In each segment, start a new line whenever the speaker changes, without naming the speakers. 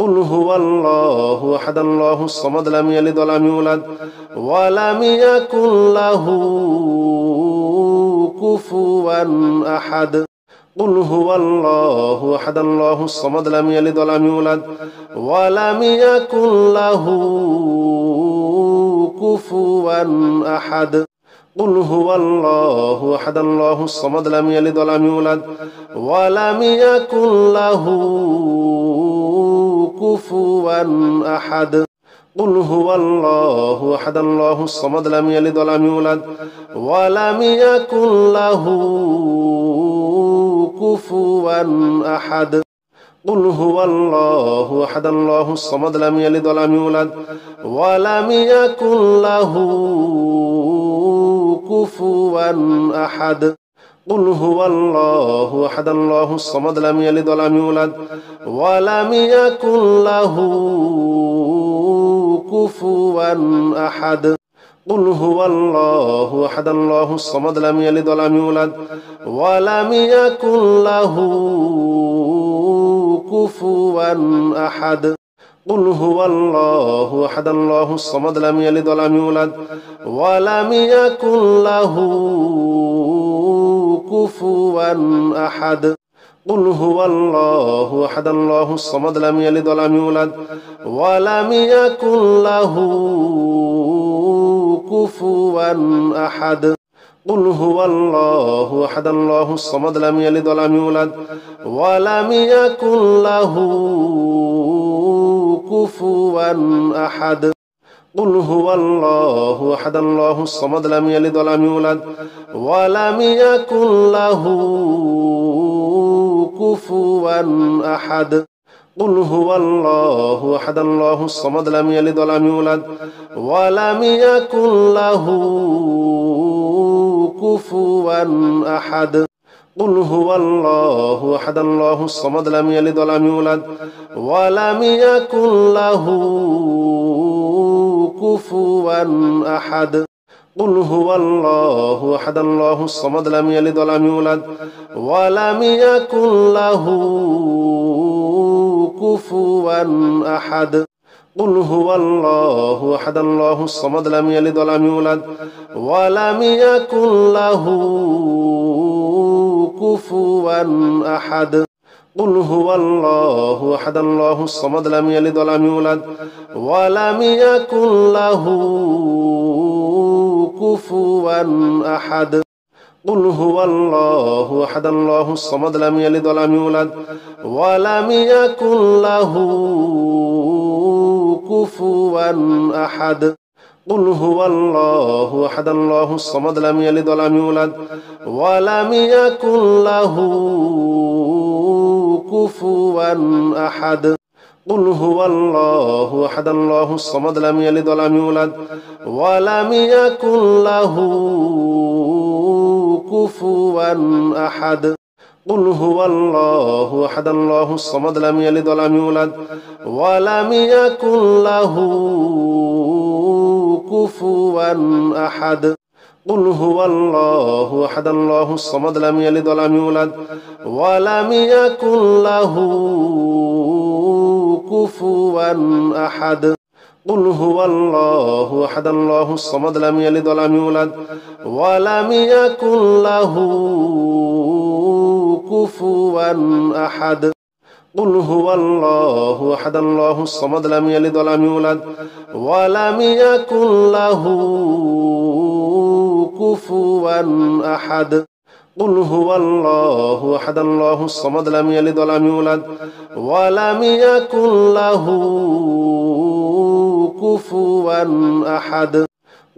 قل هو الله أحد الله الصمد لم يلد ولم يولد ولم يكن له كفوا أحد قل هو الله أحد الله الصمد لم يلد ولم يولد ولم يكن له كفوا أحد قل هو الله أحد الله الصمد لم يلد ولم يولد ولم يكن له كفوا أحد قل هو الله أحد الله الصمد لم يلد ولم يولد ولم يكن له كفوا أحد قل هو الله أحد الله الصمد لم يلد ولم يولد ولم يكن له كفوا أحد قل هو الله أحد الله الصمد لم يلد ولم يولد ولم يكن له كفوا أحد قل هو الله أحد الله الصمد لم يلد ولم يولد ولم يكن له كفوا أحد قل هو الله أحد الله الصمد لم يلد ولم يولد ولم يكن له كفوا أحد قل هو الله أحد الله الصمد لم يلد ولم يولد ولم يكن له كفوا أحد قل هو الله أحد الله الصمد لم يلد ولم يولد ولم يكن له كفوا أحد هو الله أحد الله الصمد لم يلد ولم يولد ولم يكن له كفوا أحد قل هو الله أحد الله الصمد لم يلد ولم يولد ولم يكن له كفوا أحد قل هو الله أحد الله الصمد لم يلد ولم يولد ولم يكن له كفوا أحد قل هو الله أحد الله الصمد لم يلد ولم يولد ولم يكن له كفوا أحد قل هو الله أحد الله الصمد لم يلد ولم يولد ولم يكن له كفوا أحد قل هو الله أحد الله الصمد لم يلد ولم يولد ولم يكن له كفوا أحد قل هو الله أحد الله الصمد لم يلد ولم يولد ولم يكن له كفوا أحد قل هو الله أحد الله الصمد لم يلد ولم يولد ولم يكن له كفوا أحد قل هو الله أحد الله الصمد لم يلد ولم يولد ولم يكن له كفوا أحد قل هو الله أحد الله الصمد لم يلد ولم يولد ولم يكن له كفوا أحد قل هو الله أحد الله الصمد لم يلد ولم يولد ولم يكن له كفوا أحد قل هو الله أحد الله الصمد لم يلد ولم يولد ولم يكن له كفوا أحد قل هو الله أحد الله الصمد لم يلد ولم يولد ولم يكن له كفوا أحد قل هو الله أحد الله الصمد لم يلد ولم يولد ولم يكن له كفوا أحد قل هو الله أحد الله الصمد لم يلد ولم يولد ولم يكن له كفوا أحد قل هو الله أحد الله الصمد لم يلد ولم يولد ولم يكن له كفوا أحد قل هو الله أحد الله الصمد لم يلد ولم يولد ولم يكن له كفوا أحد قل هو الله قل هو الله أحد الله الصمد لم يلد ولم يولد ولم يكن له كفوا أحد قل هو الله أحد الله الصمد لم يلد ولم يولد ولم يكن له كفوا أحد قل هو الله أحد الله الصمد لم يلد ولم يولد ولم يكن له كفوا أحد قل هو الله أحد الله الصمد لم يلد ولم يولد ولم يكن له كفوا أحد قل هو الله أحد الله الصمد لم يلد ولم يولد ولم يكن له كفوا أحد قل هو الله أحد الله الصمد لم يلد ولم يولد ولم يكن له كفوا أحد قل هو الله أحد الله الصمد لم يلد ولم يولد ولم يكن له كفوا أحد قل هو الله أحد الله الصمد لم يلد ولم يولد ولم يكن له كفوا أحد قل هو الله أحد الله الصمد لم يلد ولم يولد ولم يكن له كفوا أحد قل هو الله أحد الله الصمد لم يلد ولم يولد ولم يكن له كفوا أحد قل هو الله أحد الله الصمد لم يلد ولم يولد ولم يكن له كفوا أحد قل هو الله أحد الله الصمد لم يلد ولم يولد ولم يكن له كفوا أحد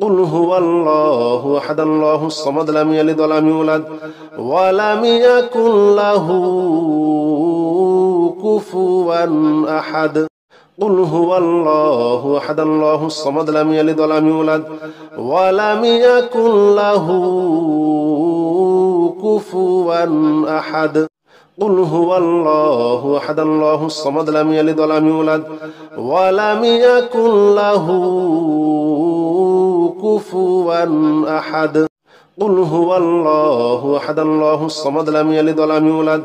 قل هو الله أحد الله الصمد لم يلد ولم يولد ولم يكن له كفوا أحد قل هو الله أحد الله الصمد لم يلد ولم يولد ولم يكن له كفوا أحد قل هو الله أحد الله الصمد لم يلد ولم يولد ولم يكن له كفوا أحد قل هو الله أحد الله الصمد لم يلد ولم يولد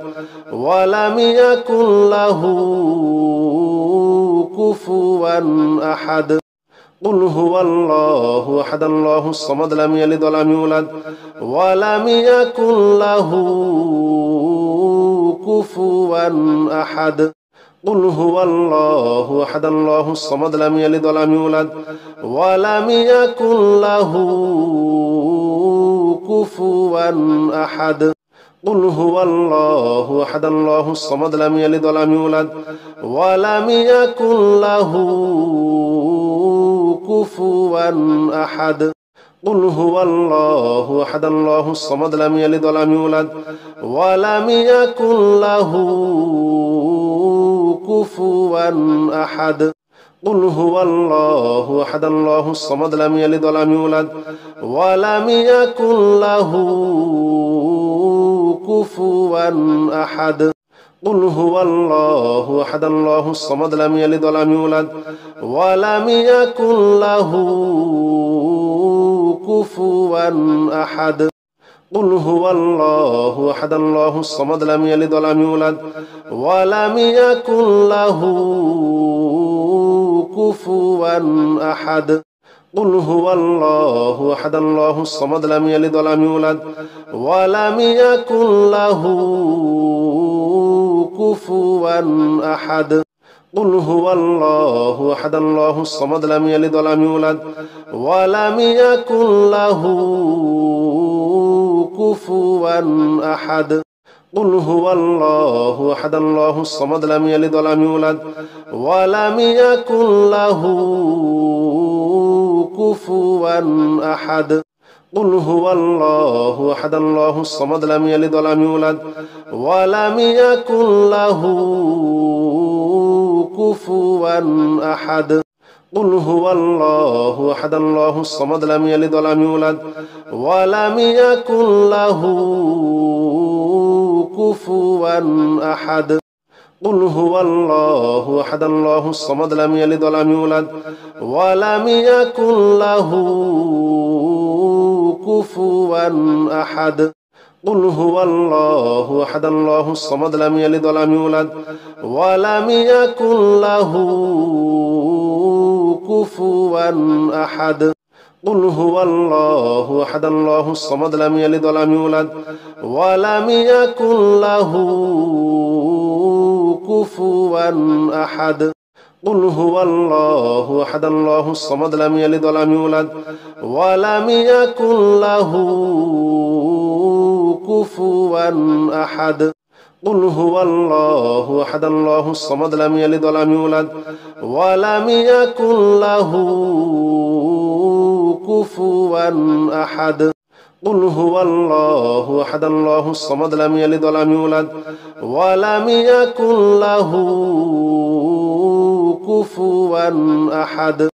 ولم يكن له كفوا أحد قل هو الله أحد الله الصمد لم يلد ولم يولد ولم يكن له كفوا أحد قل هو الله أحد الله الصمد لم يلد ولم يولد ولم يكن له كفوا أحد قل هو الله أحد الله الصمد لم يلد ولم يولد ولم يكن له كفوا أحد قل هو الله أحد الله الصمد لم يلد ولم يولد ولم يكن له كفوا أحد قل هو الله أحد الله الصمد لم يلد ولم يولد ولم يكن له كفوا أحد قل هو الله أحد الله الصمد لم يلد ولم يولد ولم يكن له كفوا أحد قل هو الله أحد الله الصمد لم يلد ولم يولد ولم يكن له كفوا أحد قل هو الله أحد الله الصمد لم يلد ولم يولد ولم يكن له كفوا أحد قل هو الله أحد الله الصمد لم يلد ولم يولد ولم يكن له كفوا أحد قل هو الله أحد الله الصمد لم يلد ولم يولد ولم يكن له كفوا أحد قل هو الله أحد الله الصمد لم يلد ولم يولد ولم يكن له كفوا أحد قل هو الله أحد الله الصمد لم يلد ولم يولد ولم يكن له كفوا أحد قل هو الله أحد الله الصمد لم يلد ولم يولد ولم يكن له كفوا أحد قل هو الله أحد الله الصمد لم يلد ولم يولد ولم يكن له كفوا أحد قل هو الله أحد الله الصمد لم يلد ولم يولد ولم يكن له كفوا أحد قل هو الله أحد الله الصمد لم يلد ولم يولد ولم يكن له كفوا أحد قل هو الله أحد الله الصمد لم يلد ولم يولد ولم يكن له كفوا أحد قل هو الله أحد الله الصمد لم يلد ولم يولد ولم يكن له كفوا أحد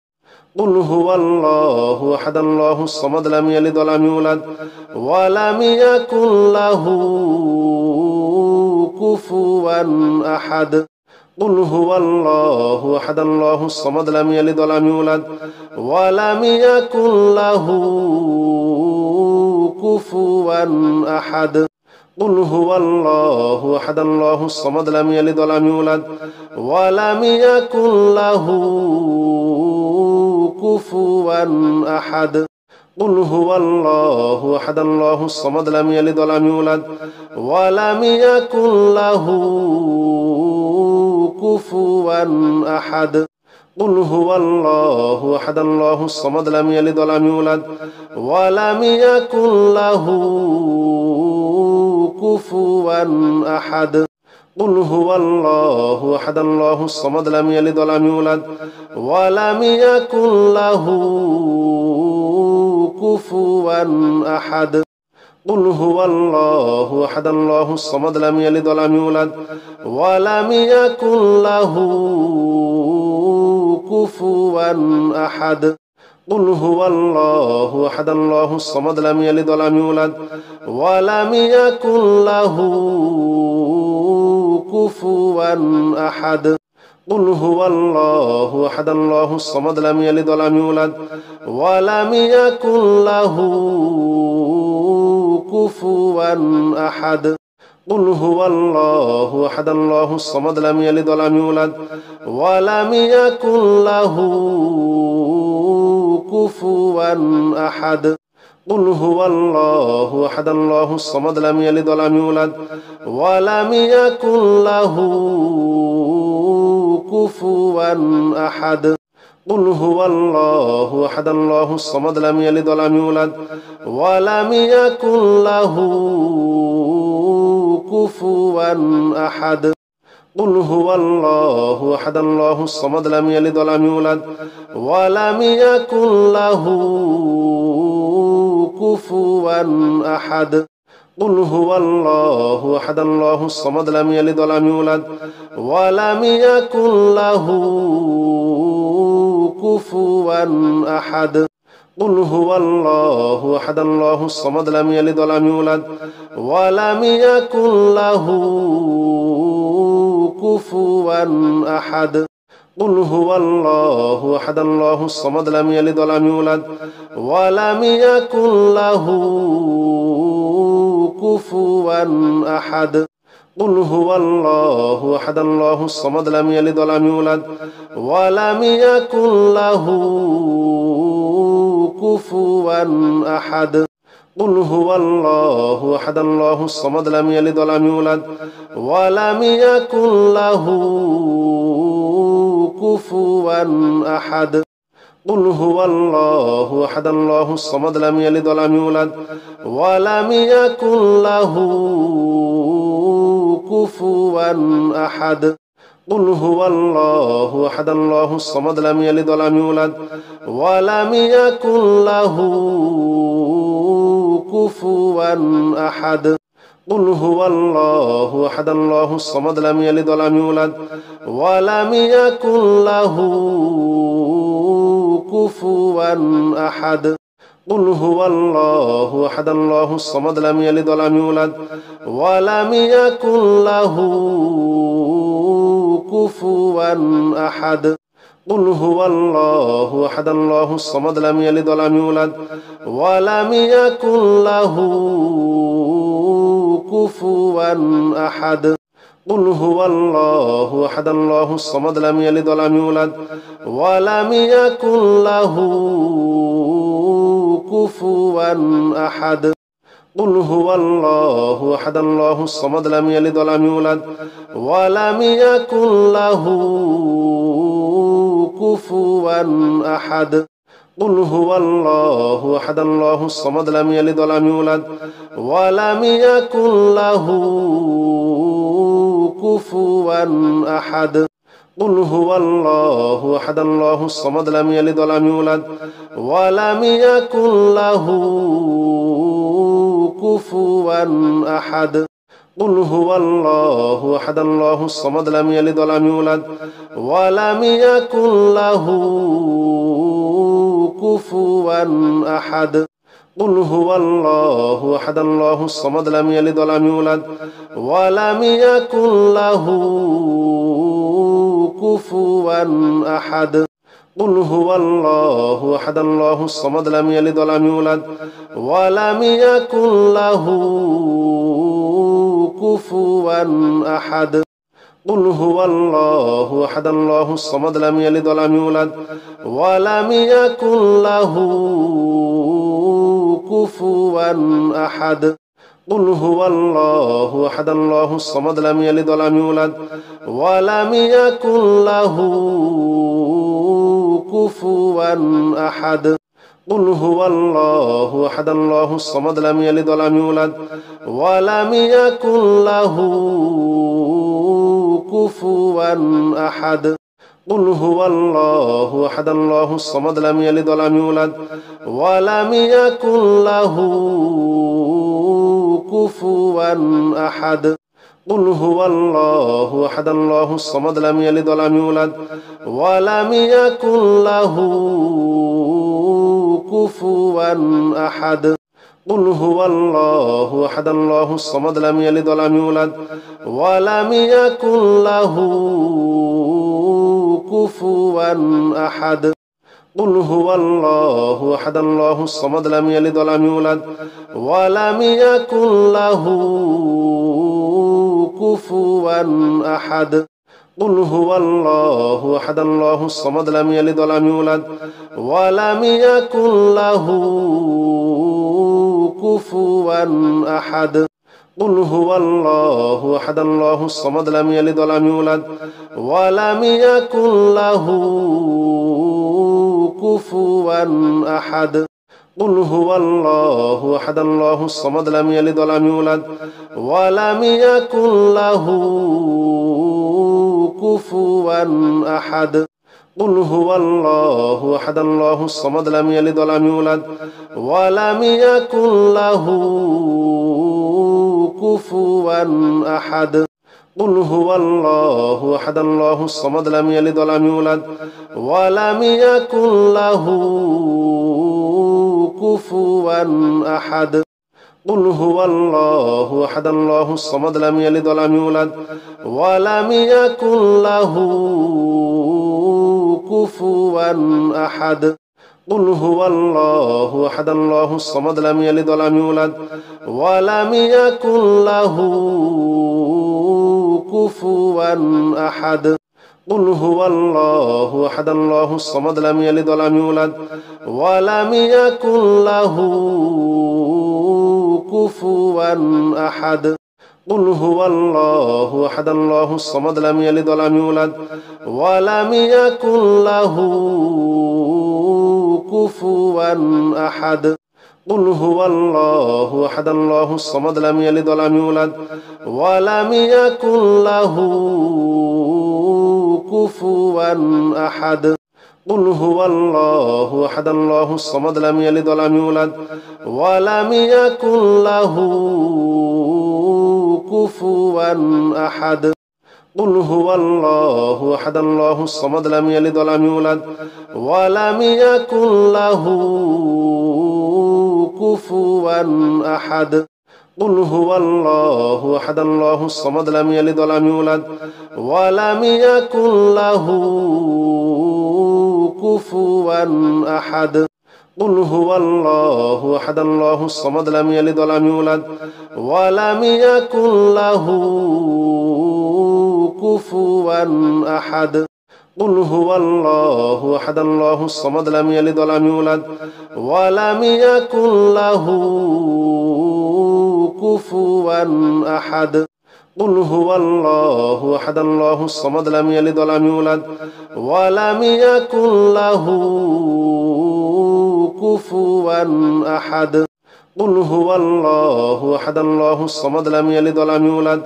قل هو الله أحد الله الصمد لم يلد ولم يولد ولم يكن له كفوا أحد قل هو الله أحد الله الصمد لم يلد ولم يولد ولم يكن له كفوا أحد قل هو الله أحد الله الصمد لم يلد ولم يولد ولم يكن له كفوا أحد قل هو الله أحد الله الصمد لم يلد ولم يولد ولم يكن له كفوا أحد قل هو الله أحد الله الصمد لم يلد ولم يولد ولم يكن له كفوا أحد قل هو الله أحد الله الصمد لم يلد ولم يولد ولم يكن له كفوا أحد قل هو الله أحد الله الصمد لم يلد ولم يولد ولم يكن له كفوا أحد قل هو الله أحد الله الصمد لم يلد ولم يولد ولم يكن له كفوا أحد قل هو الله أحد الله الصمد لم يلد ولم يولد ولم يكن له كفوا أحد قل هو الله أحد الله الصمد لم يلد ولم يولد ولم يكن له كفوا أحد قل هو الله أحد الله الصمد لم يلد ولم يولد ولم يكن له كفوا أحد قل هو الله أحد الله الصمد لم يلد ولم يولد ولم يكن له كفوا أحد قل هو الله أحد الله الصمد لم يلد ولم يولد ولم يكن له كفوا أحد قل هو الله أحد الله الصمد لم يلد ولم يولد ولم يكن له كفوا أحد قل هو الله أحد الله الصمد لم يلد ولم يولد ولم يكن له كفوا أحد قل هو الله أحد الله الصمد لم يلد ولم يولد ولم يكن له كفوا أحد قل هو الله أحد الله الصمد لم يلد ولم يولد ولم يكن له كفوا أحد قل هو الله أحد الله الصمد لم يلد ولم يولد ولم يكن له كفوا أحد قل هو الله أحد الله الصمد لم يلد ولم يولد ولم يكن له كفوا أحد قل هو الله أحد الله الصمد لم يلد ولم يولد ولم يكن له كفوا أحد قل هو الله أحد الله الصمد لم يلد ولم يولد ولم يكن له كفوا أحد قل هو الله أحد الله الصمد لم يلد ولم يولد ولم يكن له كفوا قل هو الله أحد الله الصمد لم يلد ولم يولد ولم يكن له كفوا أحد قل هو الله أحد الله الصمد لم يلد ولم يولد ولم يكن له كفوا أحد قل هو الله أحد الله الصمد لم يلد ولم يولد ولم يكن له كفوا أحد قل هو الله أحد الله الصمد لم يلد ولم يولد ولم يكن له كفوا قل هو الله أحد الله الصمد لم يلد ولم يولد ولم يكن له كفوا أحد قل هو الله أحد الله الصمد لم يلد ولم يولد ولم يكن له كفوا أحد قل هو الله أحد الله الصمد لم يلد ولم يولد ولم يكن له كفوا أحد قل هو الله أحد الله الصمد لم يلد ولم يولد ولم يكن له كفوا قل هو الله أحد الله الصمد لم يلد ولم يولد ولم يكن له كفوا أحد قل هو الله أحد الله الصمد لم يلد ولم يولد ولم يكن له كفوا أحد قل هو الله أحد الله الصمد لم يلد ولم يولد ولم يكن له كفوا أحد قل هو الله أحد الله الصمد لم يلد ولم يولد ولم يكن له كفوا أحد قل هو الله أحد الله الصمد لم يلد ولم يولد ولم يكن له كفوا أحد قل هو الله أحد الله الصمد لم يلد ولم يولد ولم يكن له كفوا أحد قل هو الله أحد الله الصمد لم يلد ولم يولد ولم يكن له كفوا أحد قل هو الله أحد الله الصمد لم يلد ولم يولد ولم يكن له كفوا أحد قل هو الله أحد الله الصمد لم يلد ولم يولد ولم يكن له كفوا أحد قل هو الله أحد الله الصمد لم يلد ولم يولد ولم يكن له كفوا أحد قل هو الله أحد الله الصمد لم يلد ولم يولد ولم يكن له كفوا أحد قل هو الله أحد الله الصمد لم يلد ولم يولد ولم يكن له كفوا أحد قل هو الله أحد الله الصمد لم يلد ولم يولد ولم يكن له كفوا أحد قل هو الله أحد الله الصمد لم يلد ولم يولد ولم يكن له كفوا أحد قل هو الله أحد الله الصمد لم يلد ولم يولد ولم يكن له كفوا أحد قل هو الله أحد الله الصمد لم يلد ولم يولد ولم يكن له كفوا أحد قل هو الله أحد الله الصمد لم يلد ولم يولد ولم يكن له كفوا أحد قل هو الله أحد الله الصمد لم يلد ولم يولد ولم يكن له كفوا أحد قل هو الله أحد الله الصمد لم يلد ولم يولد ولم يكن له كفوا أحد قل هو الله أحد الله الصمد لم يلد ولم يولد ولم يكن له كفوا أحد قل هو الله أحد الله الصمد لم يلد ولم يولد ولم يكن له كفوا أحد قل هو الله أحد الله الصمد لم يلد ولم يولد ولم يكن له كفوا أحد قل هو الله أحد الله الصمد لم يلد ولم يولد ولم يكن له كفوا أحد قل هو الله أحد الله الصمد لم يلد ولم يولد ولم يكن له كفوا أحد قل هو الله أحد الله الصمد لم يلد ولم يولد ولم يكن له كفوا أحد قل هو الله أحد الله الصمد لم يلد ولم يولد ولم يكن له كفوا أحد قل هو الله أحد الله الصمد لم يلد ولم يولد ولم يكن له كفوا أحد قل هو الله أحد الله الصمد لم يلد ولم يولد ولم يكن له كفوا أحد قل هو الله أحد الله الصمد لم يلد ولم يولد ولم يكن له كفوا أحد قل هو الله أحد الله الصمد لم يلد ولم يولد ولم يكن له كفوا أحد قل هو الله أحد الله الصمد لم يلد ولم يولد ولم يكن له كفوا أحد قل هو الله أحد الله الصمد لم يلد ولم يولد ولم يكن له كفوا أحد قل هو الله أحد الله الصمد لم يلد ولم يولد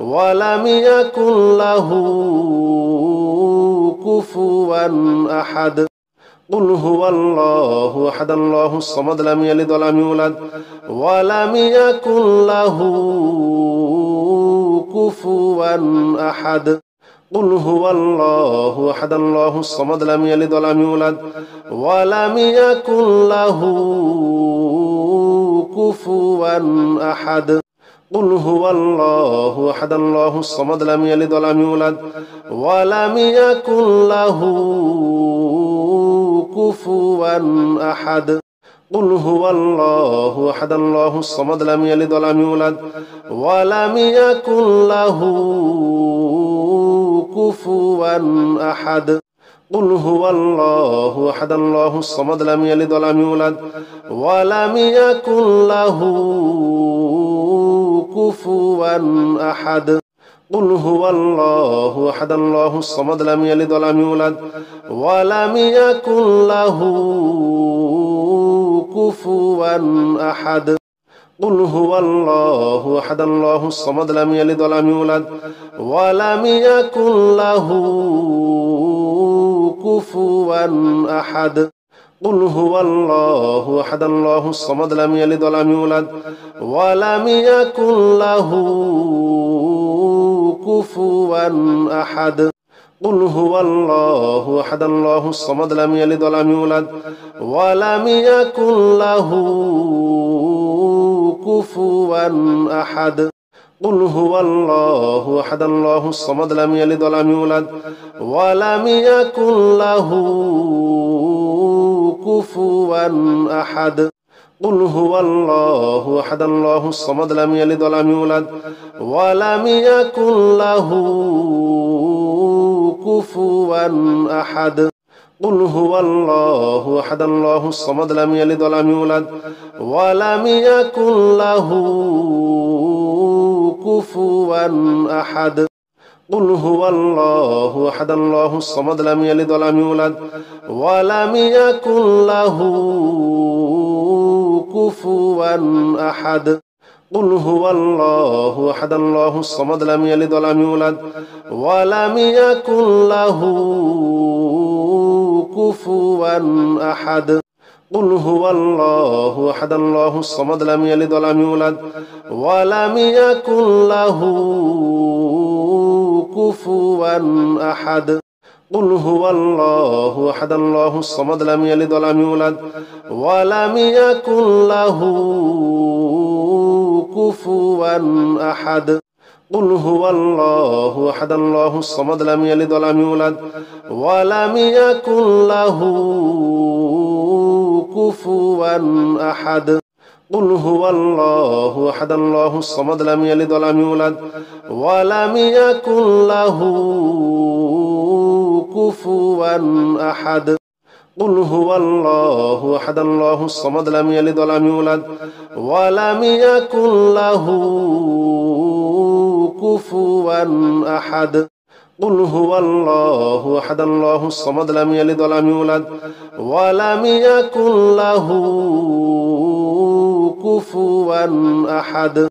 ولم يكن له كفوا أحد قل هو الله أحد الله الصمد لم يلد ولم يولد ولم يكن له كفوا أحد قل هو الله أحد الله الصمد لم يلد ولم يولد ولم يكن له كفوا أحد قل هو الله أحد الله الصمد لم يلد ولم يولد ولم يكن له كفوا أحد قل هو الله أحد الله الصمد لم يلد ولم يولد ولم يكن له كفوا أحد قل هو الله أحد الله الصمد لم يلد ولم يولد ولم يكن له كفوا أحد قل هو الله أحد الله الصمد لم يلد ولم يولد ولم يكن له كفوا أحد قل هو الله أحد الله الصمد لم يلد ولم يولد ولم يكن له كفوا أحد قل هو الله أحد الله الصمد لم يلد ولم يولد ولم يكن له كفوا أحد قل هو الله أحد الله الصمد لم يلد ولم يولد ولم يكن له كفوا أحد قل هو الله أحد الله الصمد لم يلد ولم يولد ولم يكن له كفوا أحد قل هو الله أحد الله الصمد لم يلد ولم يولد ولم يكن له كفوا أحد قل هو الله أحد الله الصمد لم يلد ولم يولد ولم يكن له كفوا أحد قل هو الله أحد الله الصمد لم يلد ولم يولد ولم يكن له كفوا أحد قل هو الله أحد الله الصمد لم يلد ولم يولد ولم يكن له كفوا أحد قل هو الله أحد الله الصمد لم يلد ولم يولد ولم يكن له كفوا أحد قل هو الله أحد الله الصمد لم يلد ولم يولد ولم يكن له كفوا أحد قل هو الله أحد الله الصمد لم يلد ولم يولد ولم يكن له كفوا أحد قل هو الله أحد الله الصمد لم يلد ولم يولد ولم يكن له كفوا أحد قل هو الله أحد الله الصمد لم يلد ولم يولد ولم يكن له كفوا أحد قل هو الله أحد الله الصمد لم يلد ولم يولد ولم يكن له كفوا أحد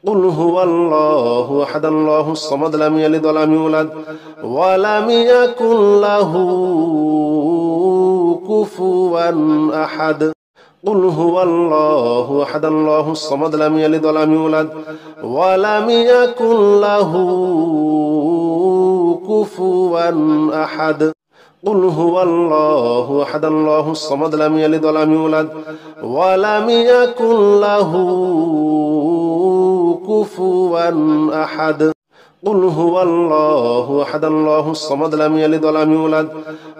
قل هو الله أحد الله الصمد لم يلد ولم يولد ولم يكن له كفوا أحد قل هو الله أحد الله الصمد لم يلد ولم يولد ولم يكن له كفوا أحد قل هو الله أحد الله الصمد لم يلد ولم يولد ولم يكن له كفوا أحد قل هو الله أحد الله الصمد لم يلد ولم يولد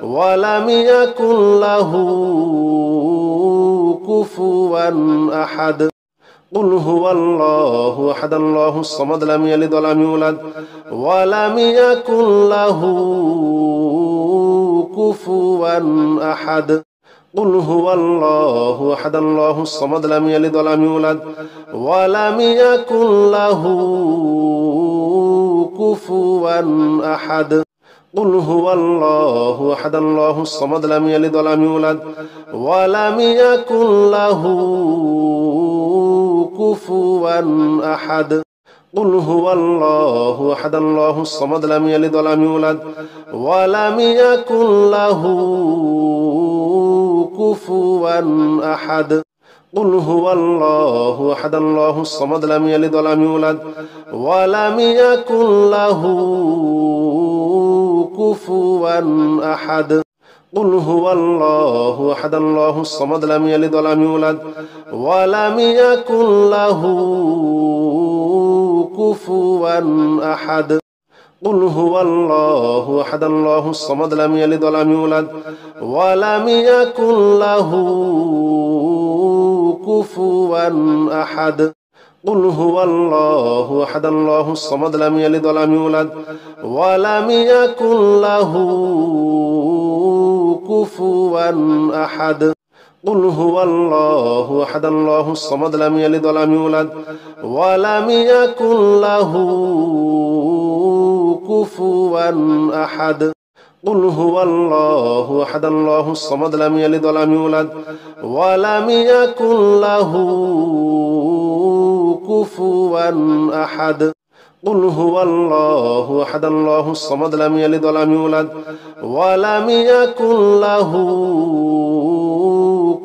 ولم يكن له كفوا أحد قل هو الله أحد الله الصمد لم يلد ولم يولد ولم يكن له كفوا أحد قل هو الله أحد الله الصمد لم يلد ولم يولد ولم يكن له كفوا أحد قل هو الله أحد الله الصمد لم يلد ولم يولد ولم يكن له كفوا أحد قل هو الله أحد الله الصمد لم يلد ولم يولد ولم يكن له كفوا أحد قل هو الله أحد الله الصمد لم يلد ولم يولد ولم يكن له كفوا أحد قل هو الله أحد الله الصمد لم يلد ولم يولد ولم يكن له كفوا أحد قل هو الله أحد الله الصمد لم يلد ولم يولد ولم يكن له كفوا أحد قل هو الله أحد الله الصمد لم يلد ولم يولد ولم يكن له كفوا أحد قل هو الله أحد الله الصمد لم يلد ولم يولد ولم يكن له كفوا أحد قل هو الله أحد الله الصمد لم يلد ولم يولد ولم يكن له كفوا أحد قل هو الله أحد الله الصمد لم يلد ولم يولد ولم يكن له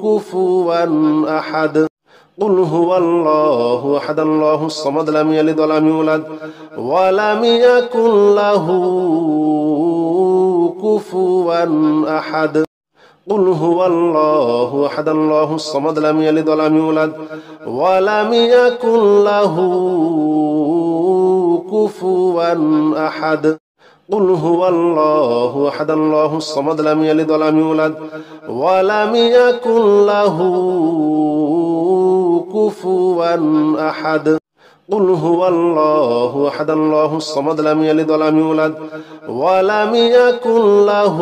كفوا أحد قل هو الله أحد الله الصمد لم يلد ولم يولد ولم يكن له كفوا أحد قل هو الله أحد الله الصمد لم يلد ولم يولد ولم يكن له كفوا أحد قل هو الله أحد الله الصمد لم يلد ولم يولد ولم يكن له كفوا أحد قل هو الله أحد الله الصمد لم يلد ولم يولد ولم يكن له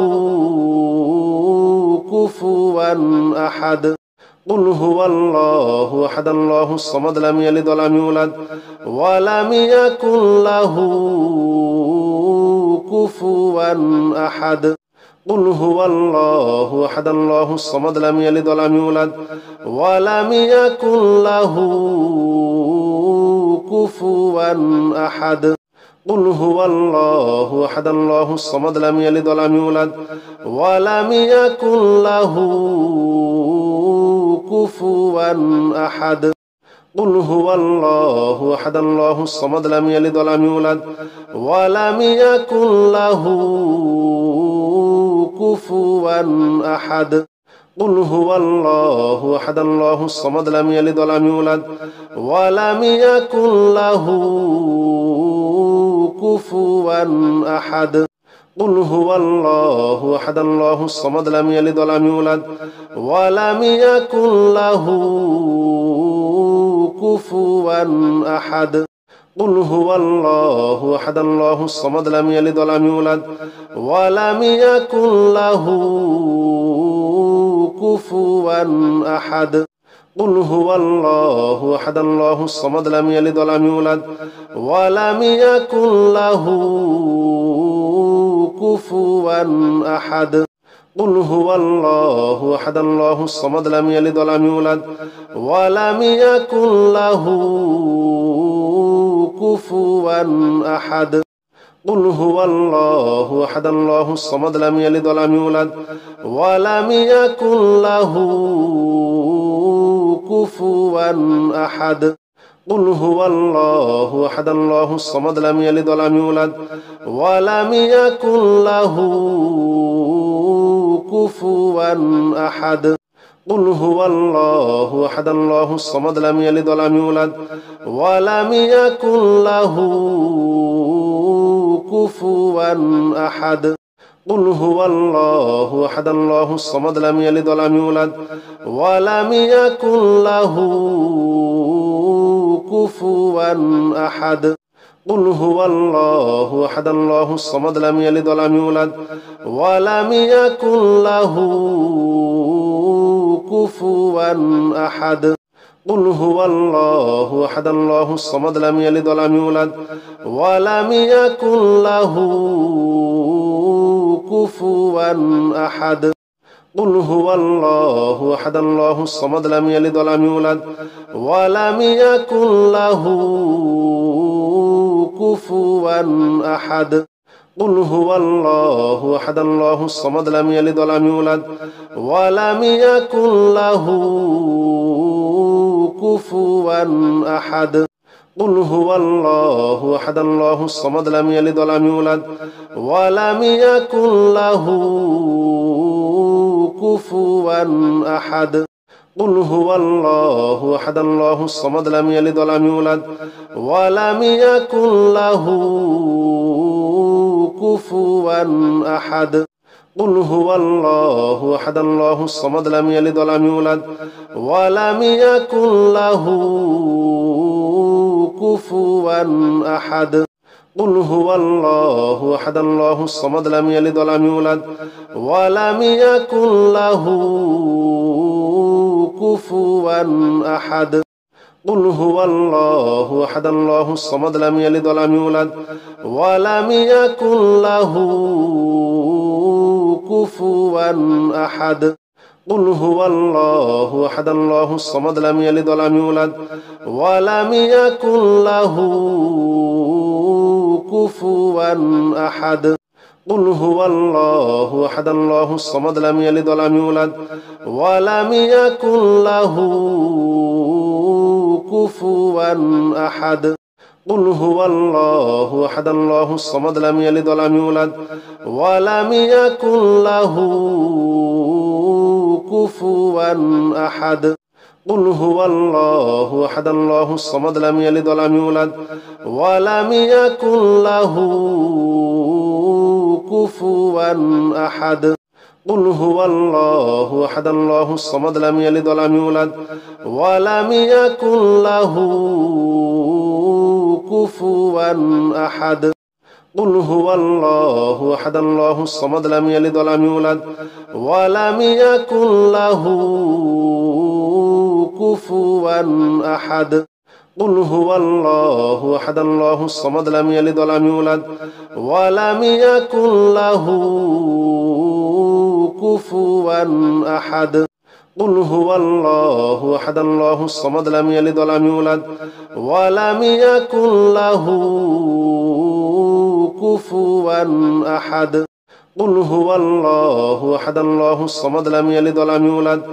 كفوا أحد قل هو الله أحد الله الصمد لم يلد ولم يولد ولم يكن له كفوا أحد قل هو الله أحد الله الصمد لم يلد ولم يولد ولم يكن له كفوا أحد قل هو الله أحد الله الصمد لم يلد ولم يولد ولم يكن له كفوا أحد قل هو الله أحد الله الصمد لم يلد ولم يولد ولم يكن له كفوا أحد قل هو الله أحد الله الصمد لم يلد ولم يولد ولم يكن له كفوا أحد قل هو الله أحد الله الصمد لم يلد ولم يولد ولم يكن له كفوا أحد قل هو الله أحد الله الصمد لم يلد ولم يولد ولم يكن له كفوا أحد قل هو الله أحد الله الصمد لم يلد ولم يولد ولم يكن له كفوا أحد قل هو الله أحد الله الصمد لم يلد ولم يولد ولم يكن له كفوا أحد قل هو الله أحد الله الصمد لم يلد ولم يولد ولم يكن له كفوا أحد قل هو الله أحد الله الصمد لم يلد ولم يولد ولم يكن له كفوا أحد قل هو الله أحد الله الصمد لم يلد ولم يولد ولم يكن له كفوا أحد قل هو الله أحد الله الصمد لم يلد ولم يولد ولم يكن له كفوا أحد قل هو الله أحد الله الصمد لم يلد ولم يولد ولم يكن له كفوا أحد قل هو الله أحد الله الصمد لم يلد ولم يولد ولم يكن له كفوا أحد قل هو الله أحد الله الصمد لم يلد ولم يولد ولم يكن له كفوا أحد قل هو الله أحد الله الصمد لم يلد ولم يولد ولم يكن له كفوا أحد قل هو الله أحد الله الصمد لم يلد ولم يولد ولم يكن له كفوا أحد قل هو الله أحد الله الصمد لم يلد ولم يولد ولم يكن له كفوا أحد قل هو الله أحد الله الصمد لم يلد ولم يولد ولم يكن له كفوا أحد قل هو الله أحد الله الصمد لم يلد ولم يولد ولم يكن له كفوا أحد قل هو الله أحد الله الصمد لم يلد ولم يولد ولم يكن له كفوا أحد قل هو الله أحد الله الصمد لم يلد ولم يولد ولم يكن له كفوا أحد قل هو الله أحد الله الصمد لم يلد ولم يولد ولم يكن له كفوا أحد قل هو الله أحد الله الصمد لم يلد ولم يولد ولم يكن له كفوا أحد قل هو الله أحد الله الصمد لم يلد ولم يولد ولم يكن له كفوا أحد قل هو الله أحد الله الصمد لم يلد ولم يولد ولم يكن له كفوا أحد قل هو الله أحد الله الصمد لم يلد ولم يولد ولم يكن له كفوا أحد قل هو الله أحد الله الصمد لم يلد ولم يولد ولم يكن له كفوا أحد قل هو الله أحد الله الصمد لم يلد ولم يولد ولم يكن له كفوا أحد قل هو الله أحد الله الصمد لم يلد ولم يولد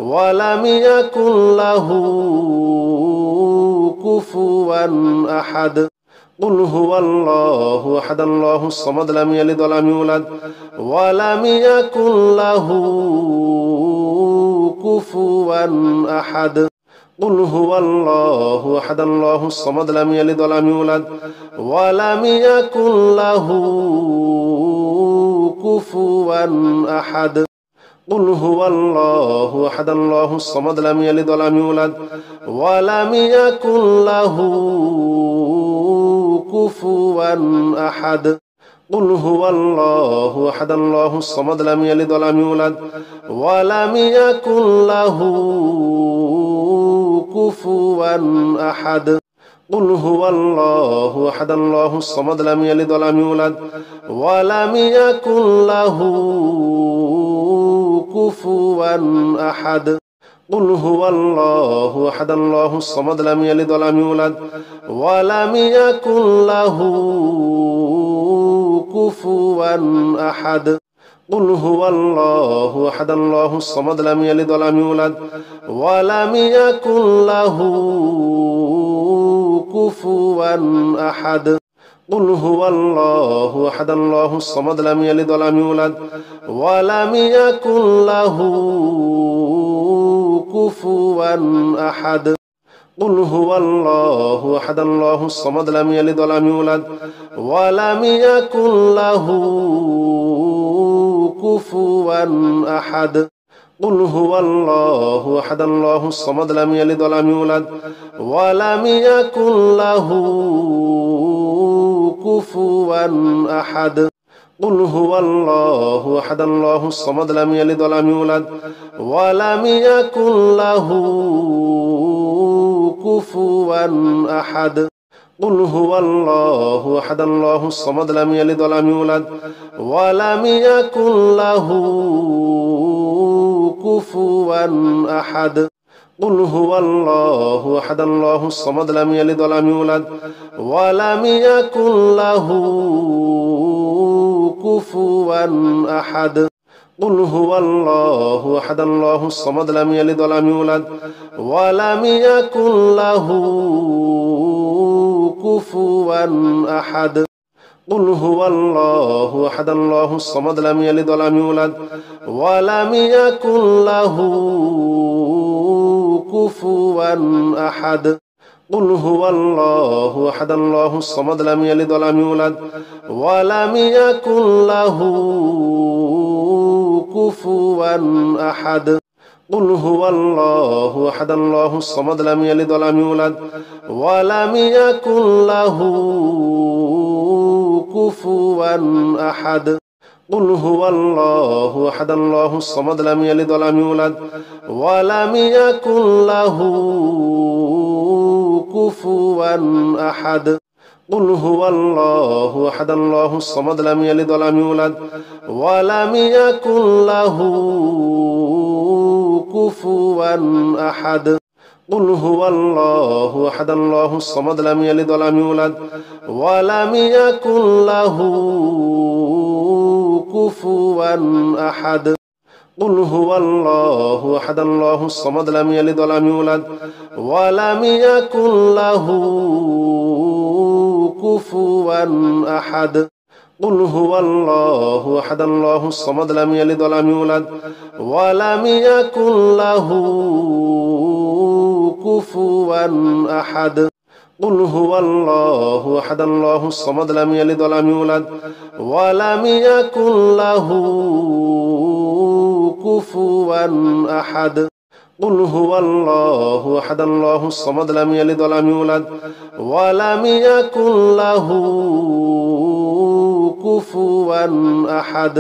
ولم يكن له كفوا أحد قل هو الله أحد الله الصمد لم يلد ولم يولد ولم يكن له كفوا أحد قل هو الله أحد الله الصمد لم يلد ولم يولد ولم يكن له كفوا أحد قل هو الله أحد الله الصمد لم يلد ولم يولد ولم يكن له كفوا أحد قل هو الله أحد الله الصمد لم يلد ولم يولد ولم يكن له كفوا أحد قل هو الله أحد الله الصمد لم يلد ولم يولد ولم يكن له كفوا أحد قل هو الله أحد الله الصمد لم يلد ولم يولد ولم يكن له كفوا أحد قل هو الله أحد الله الصمد لم يلد ولم يولد ولم يكن له كفوا أحد قل هو الله أحد الله الصمد لم يلد ولم يولد ولم يكن له كفوا أحد قل هو الله أحد الله الصمد لم يلد ولم يولد ولم يكن له كفوا أحد قل هو الله أحد الله الصمد لم يلد ولم يولد ولم يكن له كفوا أحد قل هو الله أحد الله الصمد لم يلد ولم يولد ولم يكن له كفوا أحد قل هو الله أحد الله الصمد لم يلد ولم يولد ولم يكن له كفوا أحد قل هو الله أحد الله الصمد لم يلد ولم يولد ولم يكن له كفوا أحد قل هو الله أحد الله الصمد لم يلد ولم يولد ولم يكن له كفوا أحد قل هو الله أحد الله الصمد لم يلد ولم يولد ولم يكن له كفوا أحد قل هو الله أحد الله الصمد لم يلد ولم يولد ولم يكن له كفوا أحد قل هو الله أحد الله الصمد لم يلد ولم يولد ولم يكن له كفوا أحد قل هو الله أحد الله الصمد لم يلد ولم يولد ولم يكن له كفوا أحد قل هو الله أحد الله الصمد لم يلد ولم يولد ولم يكن له كفوا أحد قل هو الله أحد الله الصمد لم يلد ولم يولد ولم يكن له كفوا أحد قل هو الله أحد الله الصمد لم يلد ولم يولد ولم يكن له كفوا أحد قل هو الله أحد الله الصمد لم يلد ولم يولد ولم يكن له كفوا أحد قل هو الله أحد الله الصمد لم يلد ولم يولد ولم يكن له كفوا أحد قل هو الله أحد الله الصمد لم يلد ولم يولد ولم يكن له كفوا أحد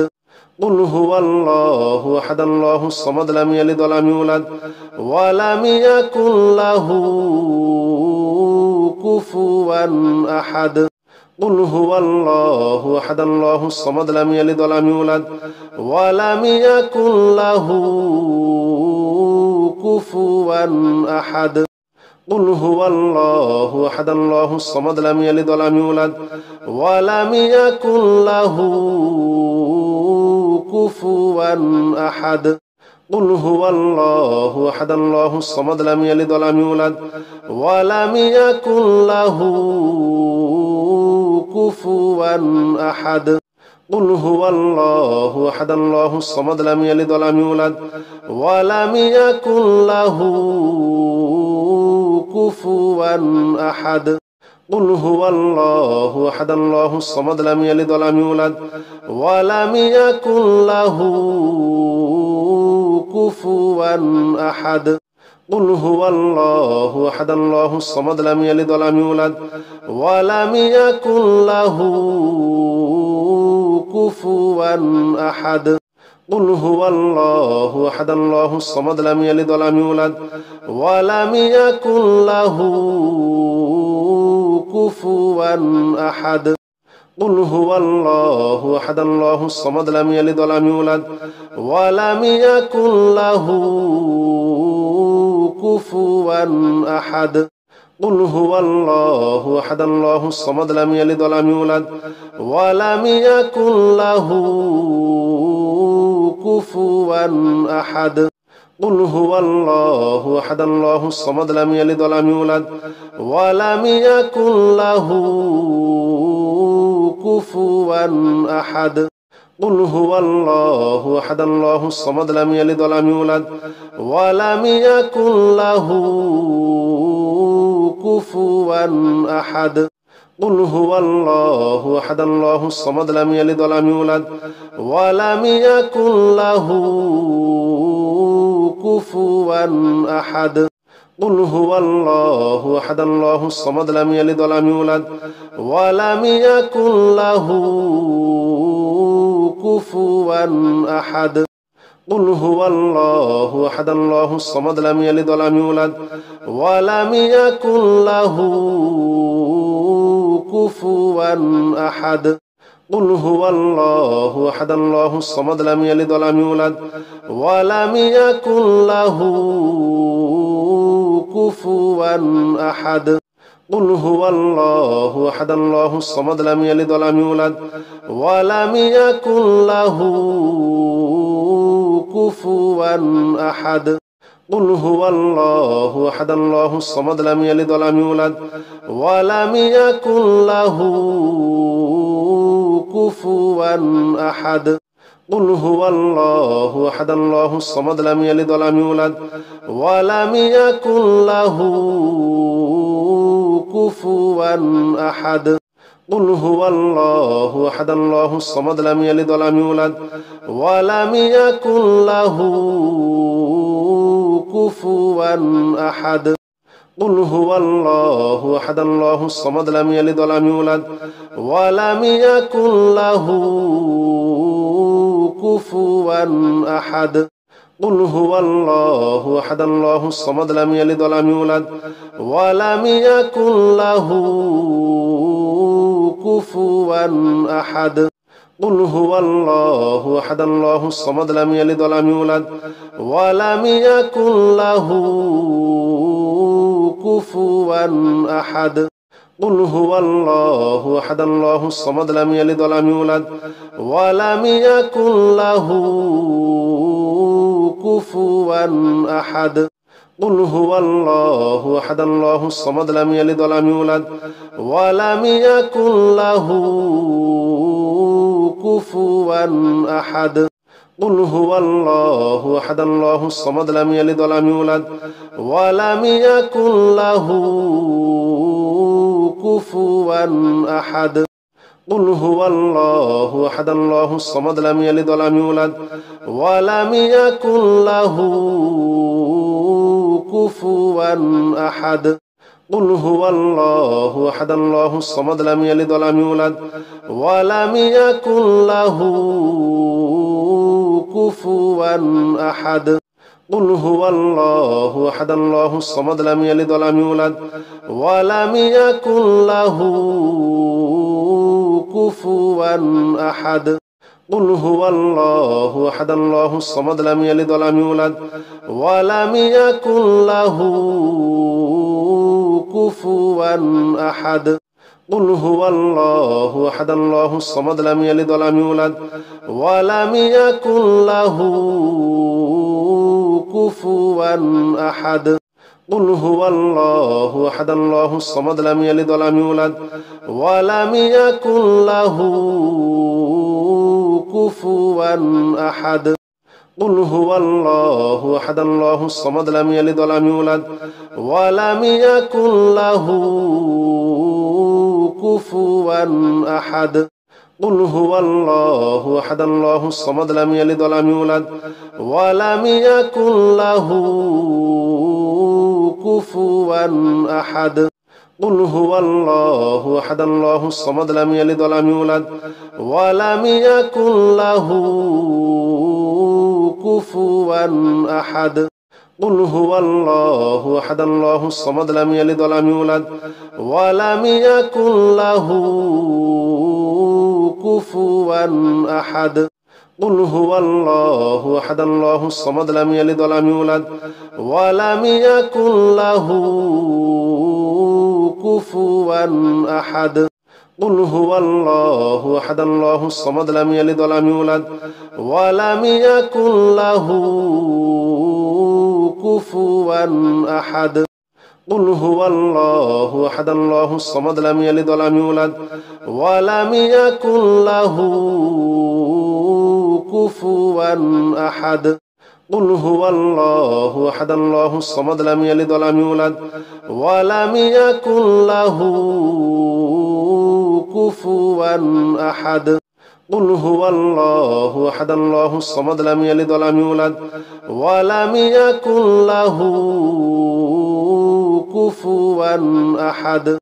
قل هو الله أحد الله الصمد لم يلد ولم يولد ولم يكن له كفوا أحد قل هو الله أحد الله الصمد لم يلد ولم يولد ولم يكن له كفوا أحد قل هو الله أحد الله الصمد لم يلد ولم يولد ولم يكن له كفوا أحد قل هو الله أحد الله الصمد لم يلد ولم يولد ولم يكن له كفوا أحد قل هو الله أحد الله الصمد لم يلد ولم يولد ولم يكن له كفوا أحد قل هو الله أحد الله الصمد لم يلد ولم يولد ولم يكن له كفوا أحد قل هو الله أحد الله الصمد لم يلد ولم يولد ولم يكن له كفوا أحد قل هو الله أحد الله الصمد لم يلد ولم يولد ولم يكن له كفوا أحد قل هو الله أحد الله الصمد لم يلد ولم يولد ولم يكن له كفوا أحد قل هو الله أحد الله الصمد لم يلد ولم يولد ولم يكن له كفوا أحد قل هو الله أحد الله الصمد لم يلد ولم يولد ولم يكن له كفوا أحد قل هو الله أحد الله الصمد لم يلد ولم يولد ولم يكن له كفوا أحد قل هو الله أحد الله الصمد لم يلد ولم يولد ولم يكن له كفوا أحد قل هو الله أحد الله الصمد لم يلد ولم يولد ولم يكن له كفوا أحد قل هو الله أحد الله الصمد لم يلد ولم يولد ولم يكن له كفوا أحد قل هو الله أحد الله الصمد لم يلد ولم يولد ولم يكن له كفوا أحد قل هو الله أحد الله الصمد لم يلد ولم يولد ولم يكن له كفوا أحد قل هو الله أحد الله الصمد لم يلد ولم يولد ولم يكن له كفوا أحد قل هو الله أحد الله الصمد لم يلد ولم يولد ولم يكن له كفوا أحد قل هو الله أحد الله الصمد لم يلد ولم يولد ولم يكن له كفوا أحد قل هو الله أحد الله الصمد لم يلد ولم يولد ولم يكن له كفوا أحد قل هو الله أحد الله الصمد لم يلد ولم يولد ولم يكن له كفوا أحد قل هو الله أحد الله الصمد لم يلد ولم يولد ولم يكن له كفوا أحد قل هو الله أحد الله الصمد لم يلد ولم يولد ولم يكن له كفوا أحد قل هو الله أحد الله الصمد لم يلد ولم يولد ولم يكن له كفوا أحد قل هو الله أحد الله الصمد لم يلد ولم يولد ولم يكن له كفوا أحد قل هو الله أحد الله الصمد لم يلد ولم يولد ولم يكن له كفوا أحد قل هو الله أحد الله الصمد لم يلد ولم يولد ولم يكن له كفوا أحد قل هو الله أحد الله الصمد لم يلد ولم يولد ولم يكن له كفوا أحد قل هو الله أحد الله الصمد لم يلد ولم يولد ولم يكن له كفوا أحد قل هو الله أحد الله الصمد لم يلد ولم يولد ولم يكن له كفوا أحد قل هو الله أحد الله الصمد لم يلد ولم يولد ولم يكن له كفوا أحد قل هو الله أحد الله الصمد لم يلد ولم يولد ولم يكن له كفوا أحد قل هو الله أحد الله الصمد لم يلد ولم يولد ولم يكن له كفوا أحد قل هو الله أحد الله الصمد لم يلد ولم يولد ولم يكن له كفوا أحد قل هو الله أحد الله الصمد لم يلد ولم يولد ولم يكن له كفوا أحد قل هو الله أحد الله الصمد لم يلد ولم يولد ولم يكن له كفوا أحد قل هو الله أحد الله الصمد لم يلد ولم يولد ولم يكن له كفوا أحد قل هو الله أحد الله الصمد لم يلد ولم يولد ولم يكن له كفوا أحد قل هو الله أحد الله الصمد لم يلد ولم يولد ولم يكن له كفوا أحد قل هو الله أحد الله الصمد لم يلد ولم يولد ولم يكن له كفوا أحد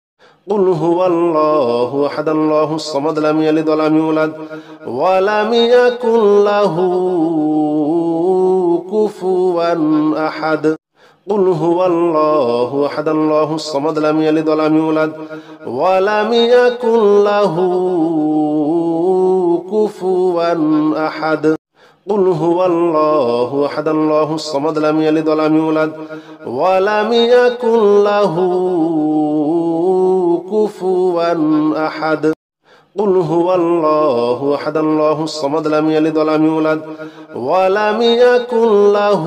قل هو الله أحد الله الصمد لم يلد ولم يولد ولم يكن له كفوا أحد قل هو الله أحد الله الصمد لم يلد ولم يولد ولم يكن له كفوا أحد قل هو الله أحد الله الصمد لم يلد ولم يولد ولم يكن له كفوا أحد قل هو الله أحد الله الصمد لم يلد ولم يولد ولم يكن له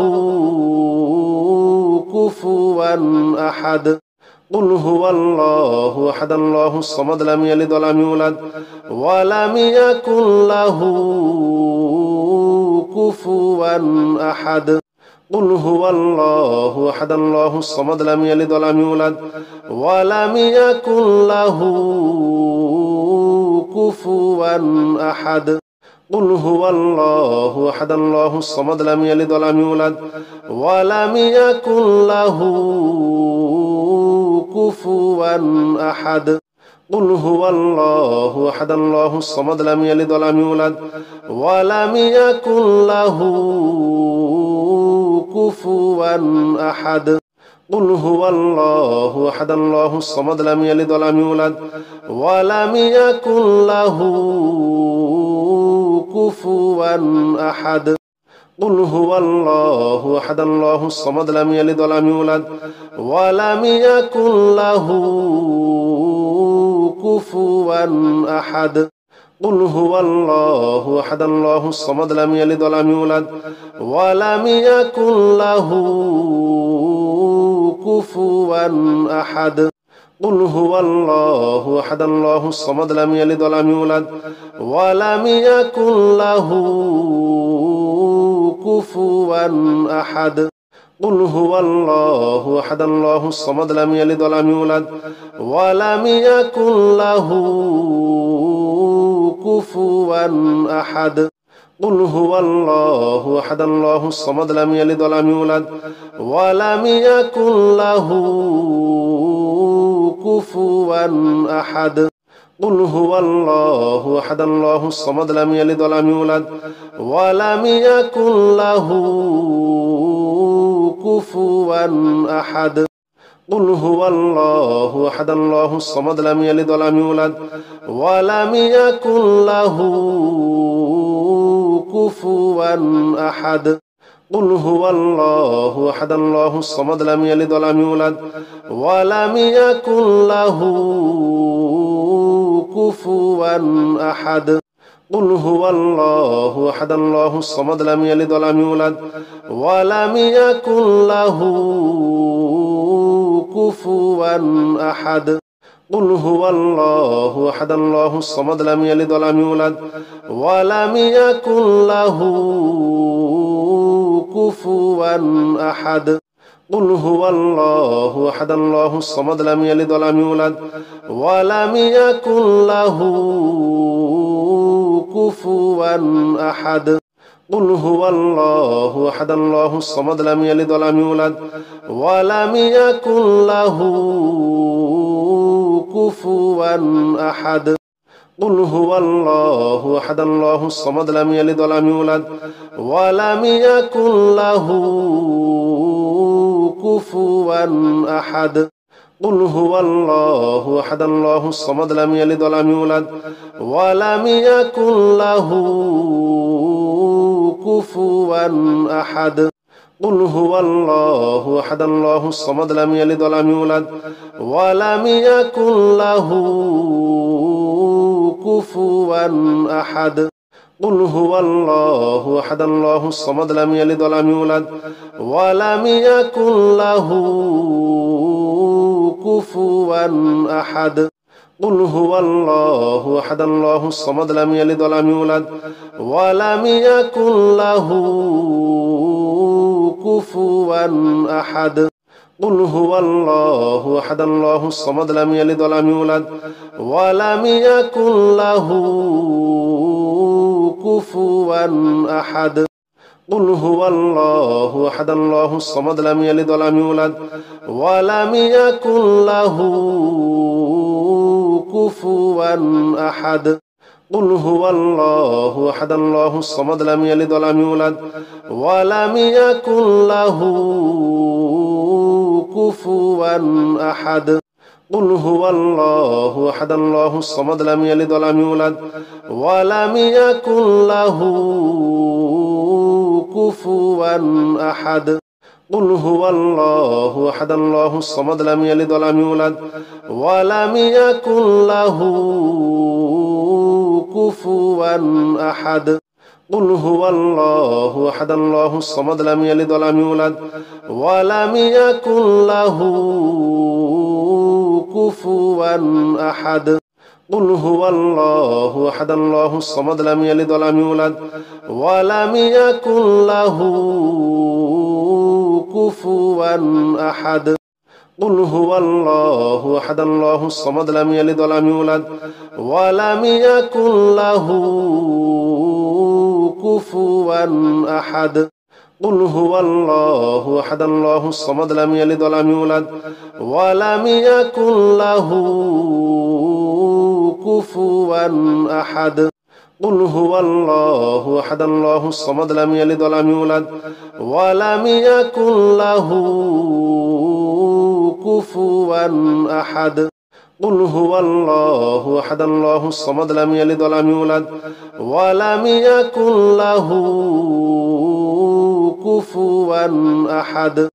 كفوا أحد قل هو الله أحد الله الصمد لم يلد ولم يولد ولم يكن له كفوا أحد قل هو الله أحد الله الصمد لم يلد ولم يولد ولم يكن له كفوا أحد قل هو الله أحد الله الصمد لم يلد ولم يولد ولم يكن له كفوا أحد قل هو الله أحد الله الصمد لم يلد ولم يولد ولم يكن له كفوا أحد قل هو الله أحد الله الصمد لم يلد ولم يولد ولم يكن له كفوا أحد قل هو الله أحد الله الصمد لم يلد ولم يولد ولم يكن له كفوا أحد قل هو الله أحد الله الصمد لم يلد ولم يولد ولم يكن له كفوا أحد قل هو الله أحد الله الصمد لم يلد ولم يولد ولم يكن له كفوا أحد قل هو الله أحد الله الصمد لم يلد ولم يولد ولم يكن له كفوا أحد قل هو الله أحد الله الصمد لم يلد ولم يولد ولم يكن له كفوا أحد قل هو الله أحد الله الصمد لم يلد ولم يولد ولم يكن له كفوا أحد قل هو الله أحد الله الصمد لم يلد ولم يولد ولم يكن له كفوا أحد قل هو الله أحد الله الصمد لم يلد ولم يولد ولم يكن له كفوا أحد قل هو الله أحد الله الصمد لم يلد ولم يولد ولم يكن له كفوا أحد قل هو الله أحد الله الصمد لم يلد ولم يولد ولم يكن له كفوا أحد قل هو الله أحد الله الصمد لم يلد ولم يولد ولم يكن له كفوا أحد قل هو الله أحد الله الصمد لم يلد ولم يولد ولم يكن له كفوا أحد قل هو الله أحد الله الصمد لم يلد ولم يولد ولم يكن له كفوا أحد قل هو الله أحد الله الصمد لم يلد ولم يولد ولم يكن له كفوا أحد قل هو الله أحد الله الصمد لم يلد ولم يولد ولم يكن له كفوا أحد قل هو الله أحد الله الصمد لم يلد ولم يولد ولم يكن له كفوا أحد قل هو الله أحد الله الصمد لم يلد ولم يولد ولم يكن له كفوا أحد قل هو الله أحد الله الصمد لم يلد ولم يولد ولم يكن له كفوا أحد قل هو الله أحد الله الصمد لم يلد ولم يولد ولم يكن له كفوا أحد قل هو الله أحد الله الصمد لم يلد ولم يولد ولم يكن له كفوا أحد قل هو الله أحد الله الصمد لم يلد ولم يولد ولم يكن له كفوا أحد قل هو الله أحد الله الصمد لم يلد ولم يولد ولم يكن له كفوا أحد قل هو الله أحد الله الصمد لم يلد ولم يولد ولم يكن له كفوا أحد قل هو الله أحد الله الصمد لم يلد ولم يولد ولم يكن له كفوا أحد قل هو الله أحد الله الصمد لم يلد ولم يولد ولم يكن له كفوا أحد قل هو الله أحد الله الصمد لم يلد ولم يولد ولم يكن له كفوا أحد قل هو الله أحد الله الصمد لم يلد ولم يولد ولم يكن له كفوا أحد قل هو الله أحد الله الصمد لم يلد ولم يولد ولم يكن له كفوا أحد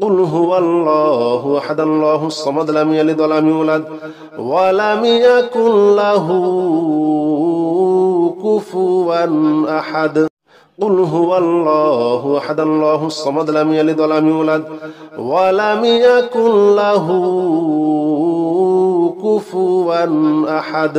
قل هو الله أحد الله الصمد لم يلد ولم يولد ولم يكن له كفوا أحد قل هو الله أحد الله الصمد لم يلد ولم يولد ولم يكن له كفوا أحد